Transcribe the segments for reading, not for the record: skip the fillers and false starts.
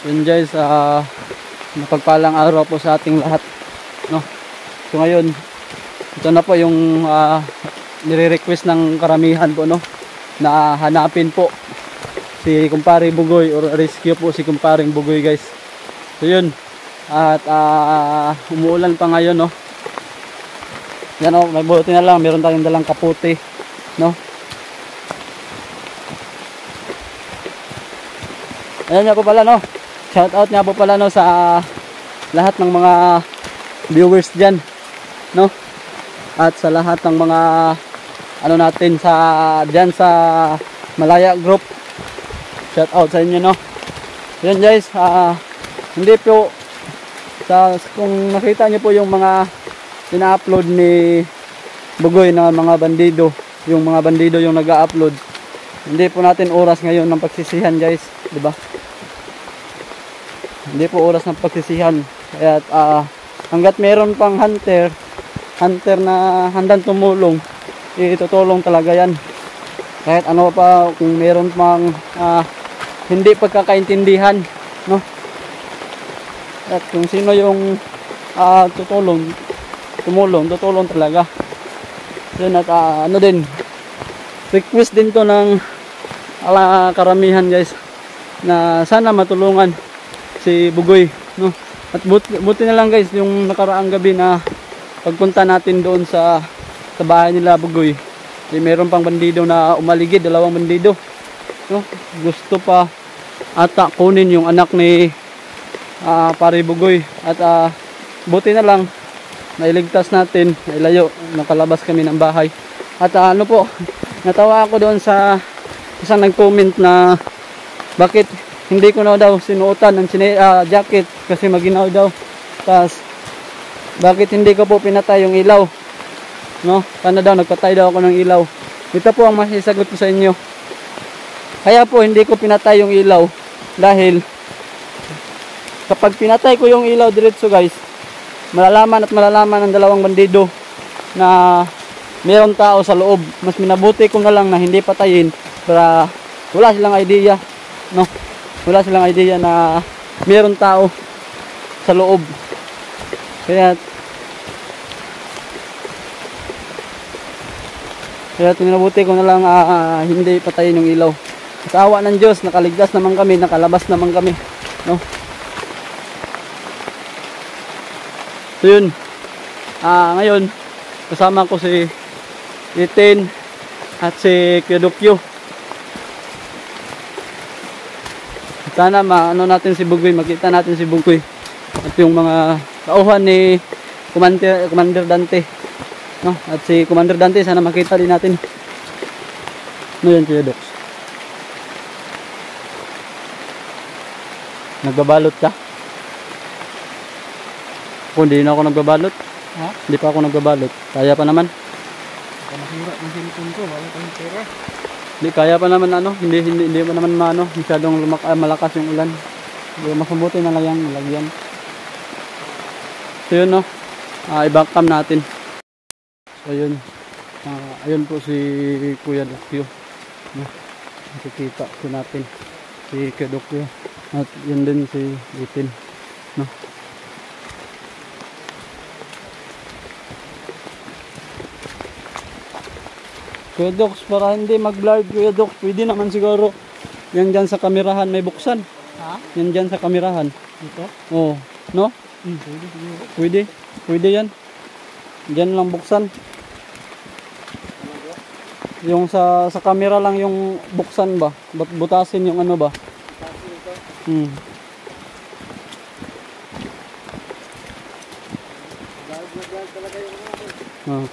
Yun guys, napagpalang araw po sa ating lahat, no? So ngayon, ito na po yung nire-request ng karamihan po, no? Na hanapin po si Kumpare Bugoy or rescue po si Kumpare Bugoy guys. So yun, at umuulan pa ngayon, no? Yan o, may buti na lang, meron tayong dalang kaputi, no? Ayan nga po pala, no? Shout out nga po pala, no, sa lahat ng mga viewers dyan, no? At sa lahat ng mga ano natin sa dyan sa Malaya Group. Shout out sa inyo, no? Ayan guys, hindi po kung nakita nyo po yung mga pina-upload ni Bugoy na mga bandido, yung mga bandido yung nag-upload, hindi po natin oras ngayon ng pagsisihan guys, di ba? Hindi po oras ng pagsisihan. Kaya hanggat meron pang hunter na handang tumulong, itutulong talaga yan. Kahit ano pa, kung meron pang hindi pagkakaintindihan, no? At kung sino yung tutulong talaga. Yun, at ano din, request din to ng karamihan guys, na sana matulungan si Bugoy, no? At buti na lang guys, yung nakaraang gabi na pagpunta natin doon sa bahay nila Bugoy, meron pang bandido na umaligid, dalawang bandido, no? Gusto pa ata kunin yung anak ni Pare Bugoy. At buti na lang nailigtas natin, nailayo, nakalabas kami ng bahay. At ano po, natawa ako doon sa isang nag-comment na bakit hindi ko na daw sinuotan ng jacket kasi maginaw daw. Tapos bakit hindi ko po pinatay yung ilaw, no? Sana daw nagpatay daw ako ng ilaw. Ito po ang masisagot ko sa inyo. Kaya po hindi ko pinatay yung ilaw dahil kapag pinatay ko yung ilaw diretso guys, malalaman ng dalawang bandido na mayroong tao sa loob. Mas minabuti ko na lang na hindi patayin para wala silang idea, no? Wala silang idea na mayroong tao sa loob. Kaya minabuti ko na lang hindi patayin yung ilaw. Sa awa ng Diyos, nakaligtas naman kami, nakalabas naman kami, no? So yun, ngayon kasama ko si Itin at si Kyodokyo. Sana maano natin si Bugoy, makita natin si Bugoy at yung mga tauhan ni Commander Dante, no? At si Commander Dante sana makita din natin. No, yan Kyodok. Nagbabalot ka? Kung hindi na ako nagbabalot. Ha? Hindi pa ako nagbabalot. Kaya pa naman. Mahirap ng silikon ko, wala tayong pera. Hindi, kaya pa naman ano. Hindi pa naman masyadong malakas yung ulan. Mas mabuti na lang yung lagyan. So yun, no. I-back cam natin. So yun. Ayun po si Kuya Dokyo. No? Nakikita po natin si Kuya Dokyo. At yun din si Itin. No? Kuya Dox, para hindi mag-blur Kuya Dox, pwede naman siguro yan dyan sa kamerahan may buksan. Ha? Yan dyan sa kamerahan. Dito? Oo. No? Pwede siguro. Pwede. Pwede yan. Dyan lang buksan. Yung sa kamera lang yung buksan ba? Butasin yung ano ba? Butasin ito? Nag-vlog talaga yung ano.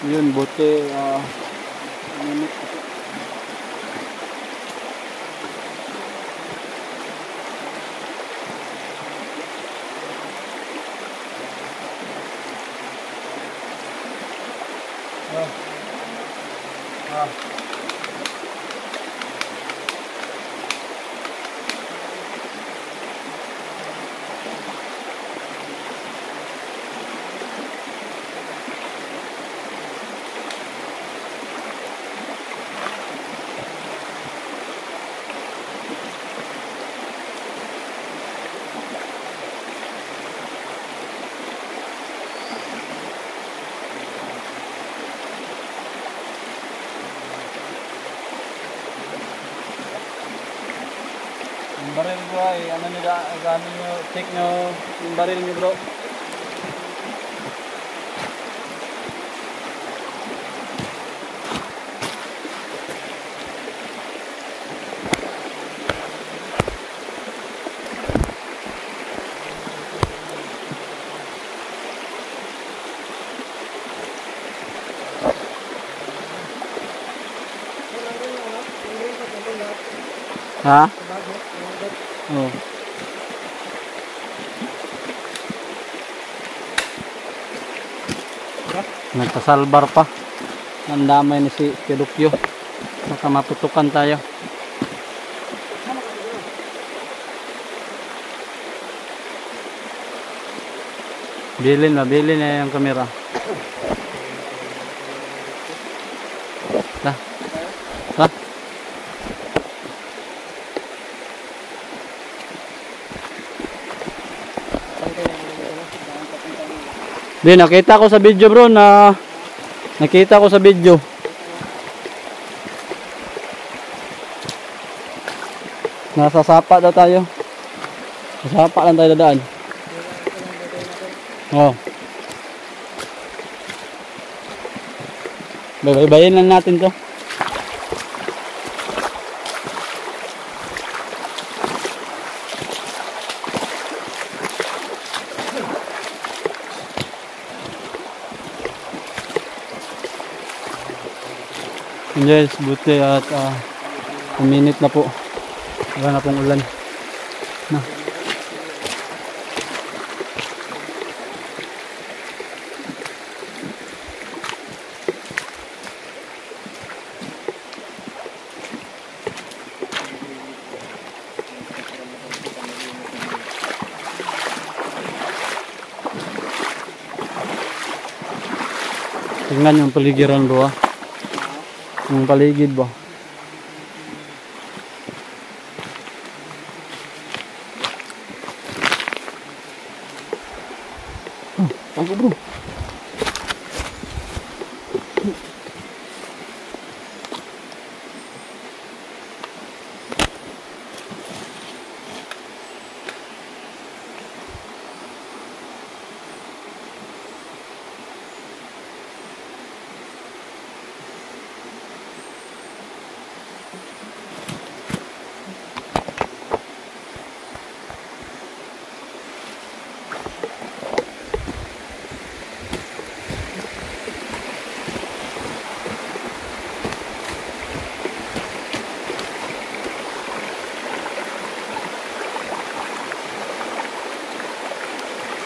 Yun, buti minute ako. baril bro ay ano nila, gano'n nyo, check nyo yung baril nyo bro. Ha? Oh. Nagpasalbar pa. Ang damay ni si Pedukyo. Baka maputukan tayo. Bilin na yung kamera. Ha? Ha? Di, nakita ko sa video bro na nakita ko sa video. Nasa sapa daw tayo. Sa sapa lang tayo dadaan. Oh. Baybayin lang natin to. Yes, buti at minute na po. Wala na pong ulan. Na. Tingnan yung paligiran bro. Yung paligid ba? Tangko bro.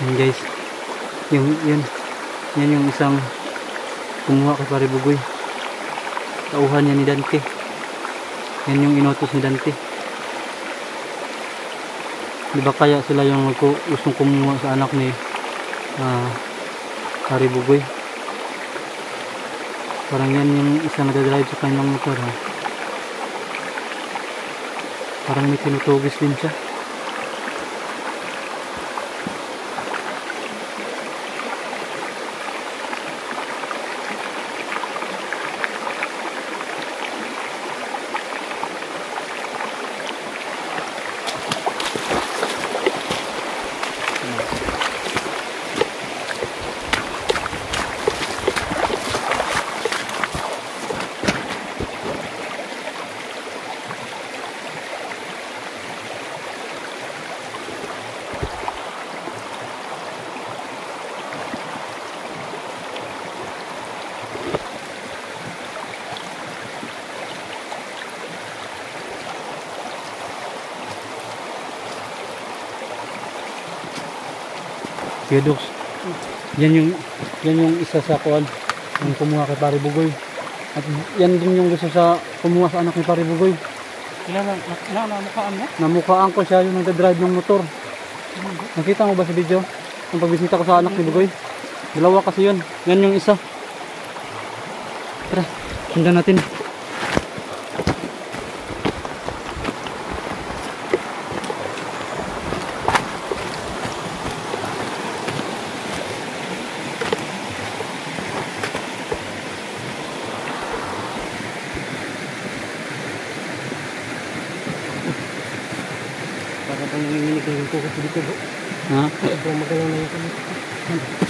Yan guys, yan yung isang kumuha kay Pare Bugoy. Tauhan yan ni Dante. Yan yung inutos ni Dante. Di ba kaya sila yung gustong kumuha sa anak ni Pare Bugoy? Parang yan yung isang nagdadrive sa kanyang motor ha. Parang may tinutugis din siya. Yodox. Yan yung isa sa kuan yung kumuha kay Pare Bugoy. At yan din yung gusto sa kumuha sa anak ni Pare Bugoy. Namukhaan mo? Namukhaan ko siya yung nagdadrive ng motor. Nakita mo ba sa video? Yung pagbisita ko sa anak ni Bugoy. Dalawa kasi yun. Yan yung isa. Tara, sundan natin. Sobrang nanginginig na yung tuhod ko dito bro. Ha? Sobrang magalaw na yung tuhod ko.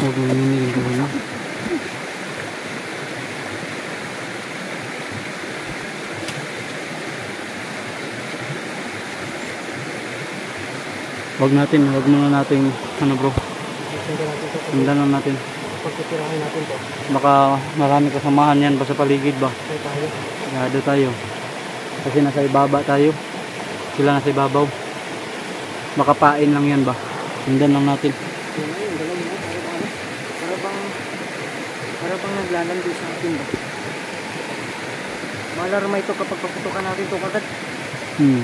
Huwag mo nanginigin ko na. Wag muna natin, ano bro, Sundan natin ito. sundan lang natin. Pagkutirahan natin to. Baka marami kasamahan yan ba sa paligid ba? Tayo tayo. Sigado tayo. Kasi nasa ibaba tayo. Sila nasa ibabaw. Makapain lang yan ba? Sundan lang natin. Yun na yun. Dalawa mo. Para bang naglalandi sa atin ba? Malarma ito kapag paputukan natin ito kagad. Hmm.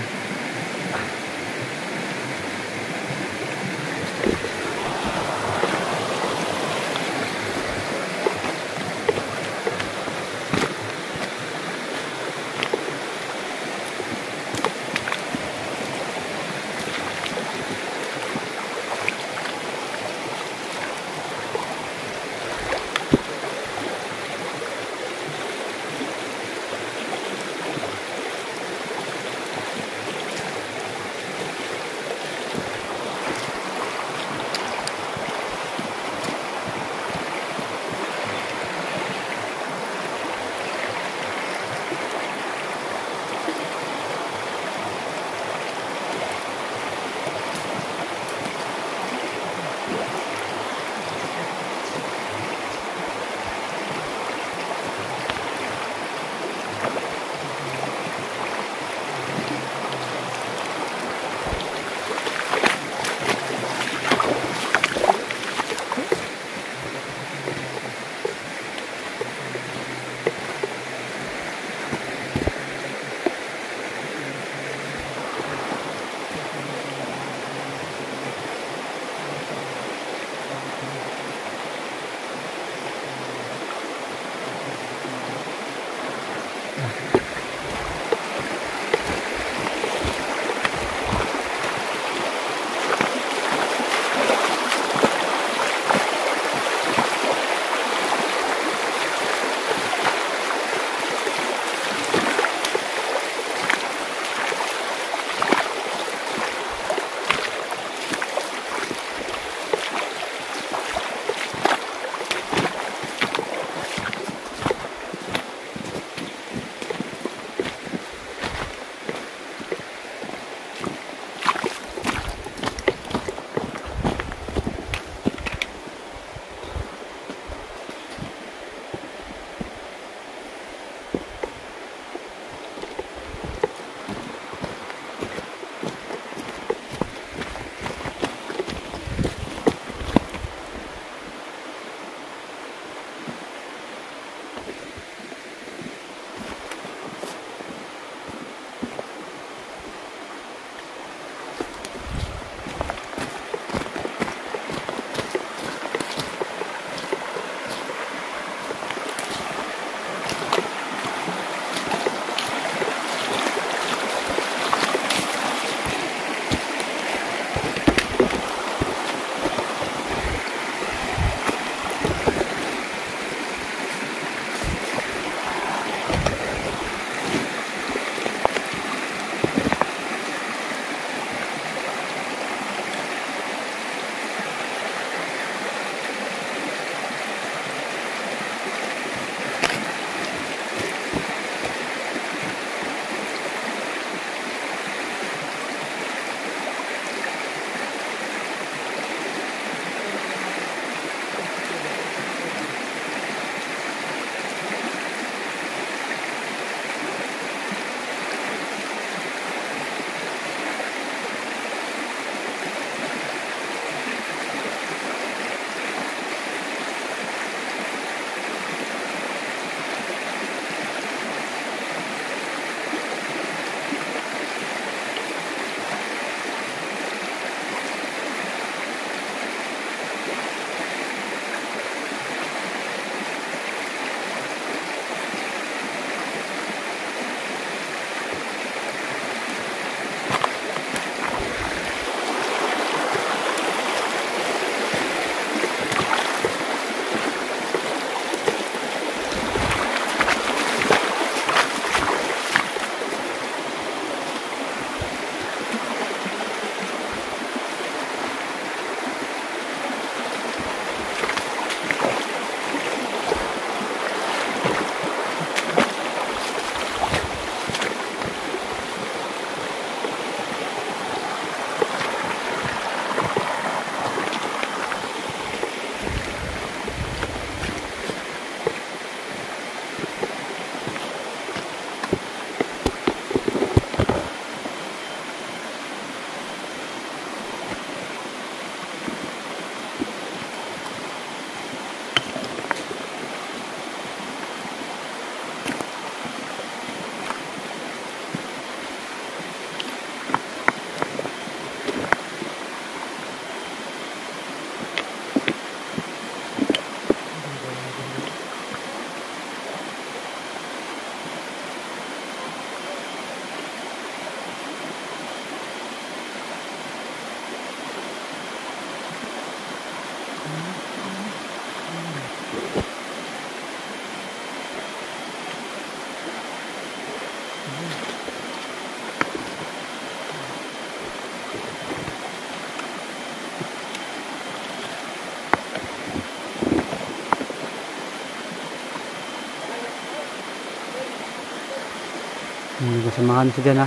May kasamahan siya dyan ha.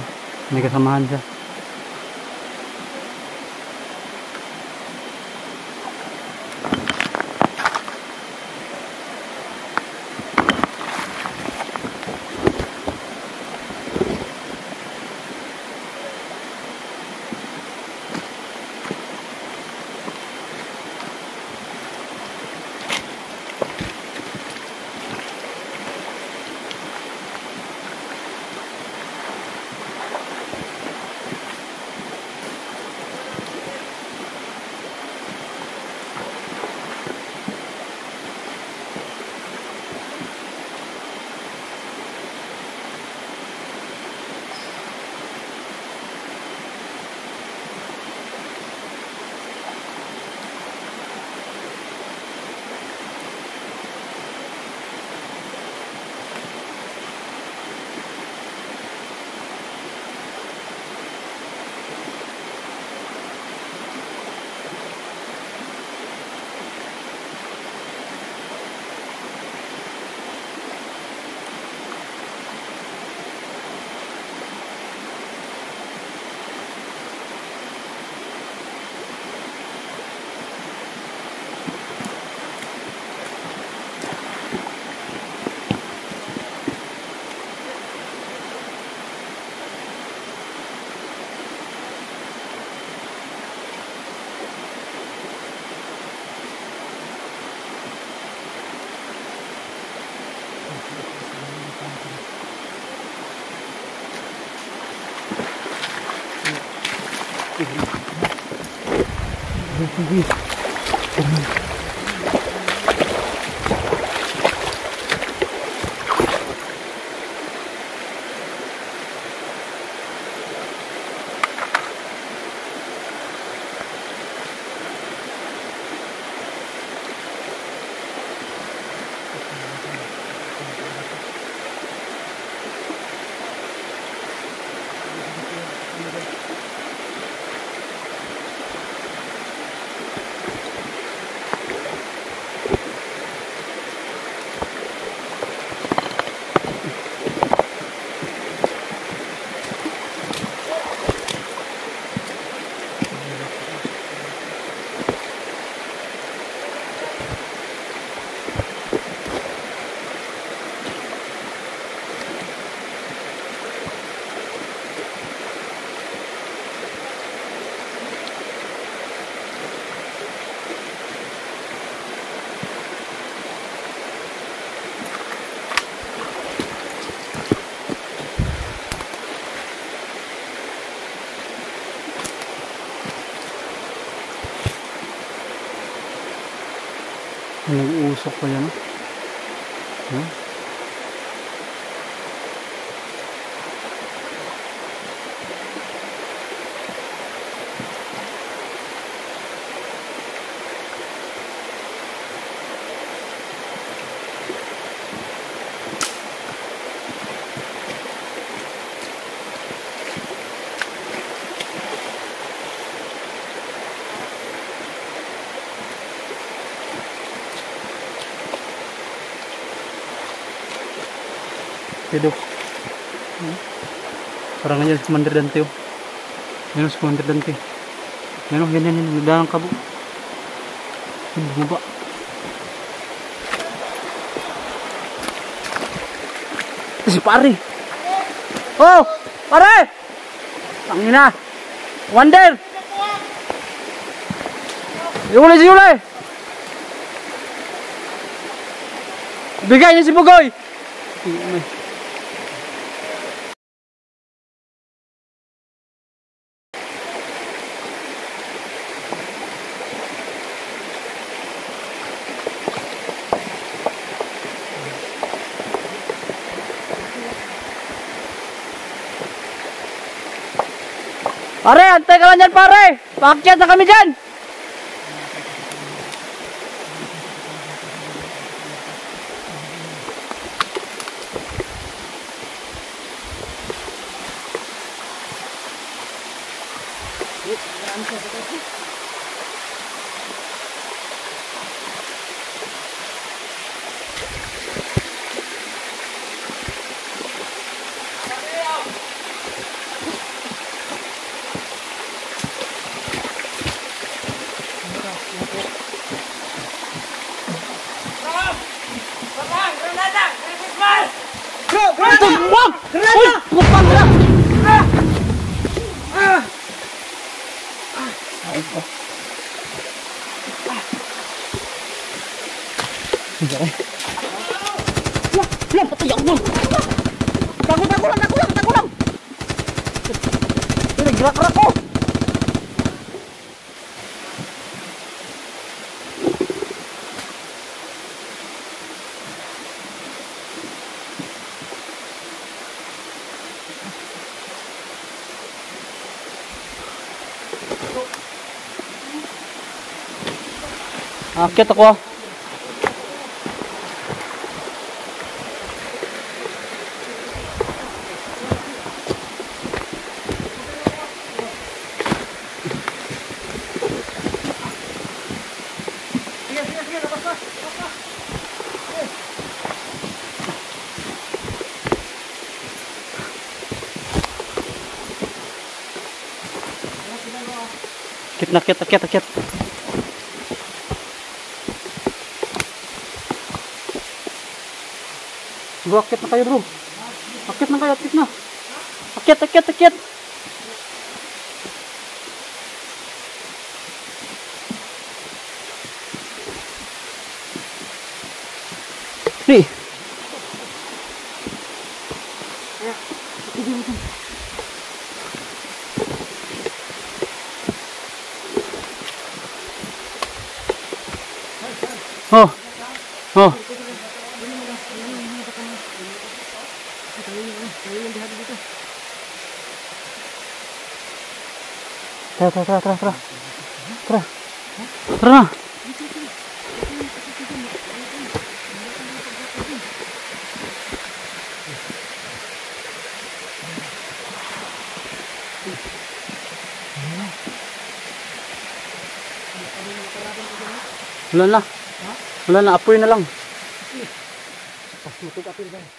May kasamahan siya. Nag-uusok pa yan. Huh? Hidup. Parang ganyan si Commander Dante. Yan si Commander Dante. Yan ganyan yun. Nagdalang kabo. Yan, bumaba. Si pare. Oh! Pare! Tangina! Commander! Yulay si Yulay! Bigay niya si Bugoy! Pare, antay ka lang dyan pare! Paakyat na kami dyan! Wag! Uy! Kupang ka! Ay ko. Lang, patay ako. Tago lang. Gerak-gerak ko. Akit ako. Akit. Bro, akit na kayo bro. Akit na. Akit. Nih. Oh. Tara. Wala na, apoy na lang. Pas matik apil ba?